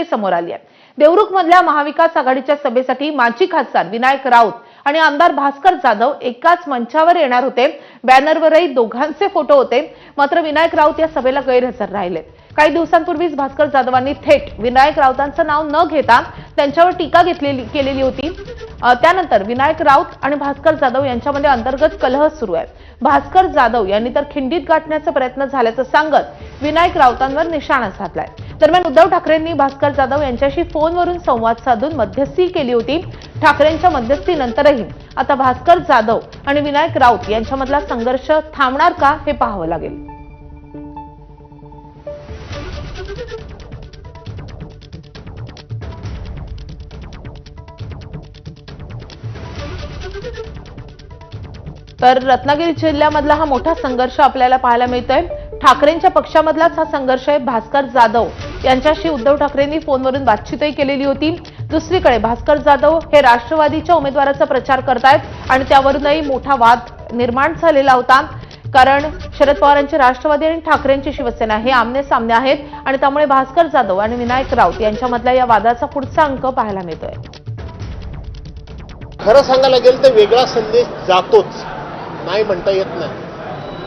समोर आली आहे। देवरुख मधल्या महाविकास आघाडीच्या सभेसाठी माजी खासदार विनायक राऊत आणि आमदार भास्कर जाधव एकाच मंचावर येणार होते। बॅनरवरही दोघांचे फोटो होते, मात्र विनायक राऊत या सभेला गैरहजर राहिले। काही दिवसांपूर्वीच भास्कर जाधवांनी थेट विनायक राऊतांचं नाव न घेता त्यांच्यावर टीका केलेली होती। त्यानंतर विनायक राऊत आणि भास्कर जाधव यांच्यामध्ये अंतर्गत कलह सुरू आहे। भास्कर जाधव यांनी तर खिंडीत गाठण्याचा प्रयत्न झाल्याचं सांगत विनायक राऊतांवर निशाणा साधलाय। दरम्यान उद्धव ठाकरेंनी भास्कर जाधव यांच्याशी फोनवरून संवाद साधून मध्यस्थी केली होती। ठाकरेंच्या मध्यस्थीनंतरही आता भास्कर जाधव आणि विनायक राऊत यांच्यामधला संघर्ष थांबणार का हे पाहावं लागेल। तर रत्नागिरी जिल्ह्यामधला हा मोठा संघर्ष आपल्याला पाहायला मिळतोय। ठाकरेंच्या पक्षामधलाच हा संघर्ष आहे। भास्कर जाधव यांच्याशी उद्धव ठाकरेंनी फोनवरून बातचीतही केलेली होती। दुसरीकडे भास्कर जाधव हे राष्ट्रवादीच्या उमेदवाराचा प्रचार करतायत आणि त्यावरूनही मोठा वाद निर्माण झालेला होता। कारण शरद पवारांची राष्ट्रवादी आणि ठाकरेंची शिवसेना हे आमने सामने आहेत आणि त्यामुळे भास्कर जाधव आणि विनायक राऊत यांच्यामधल्या या वादाचा पुढचा अंक पाहायला मिळतोय। खरं सांगायला गेलं तर वेगळा संदेश जातोच, नाही म्हणता येत नाही।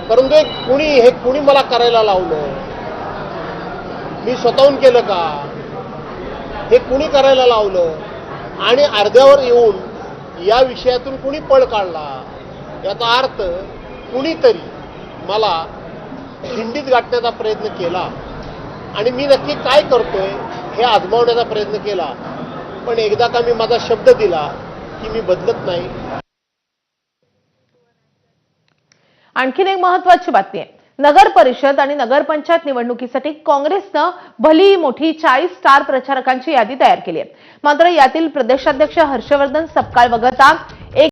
परंतु हे कुणी मला करायला लावलं, मी स्वतःहून केलं का, हे कुणी करायला लावलं आणि अर्ध्यावर येऊन या विषयातून कुणी पळ काढला, याचा अर्थ कुणीतरी मला खिंडीत गाठण्याचा प्रयत्न केला आणि मी नक्की काय करतोय हे आजमावण्याचा प्रयत्न केला। पण एकदा का मी माझा शब्द दिला की मी बदलत नाही। आणखीन एक महत्त्वाची बातमी आहे। नगर परिषद आणि नगरपंचायत निवडणुकीसाठी काँग्रेसनं भली मोठी 40 स्टार प्रचारकांची यादी तयार केली आहे। मात्र यातील प्रदेशाध्यक्ष हर्षवर्धन सपकाळ वगळता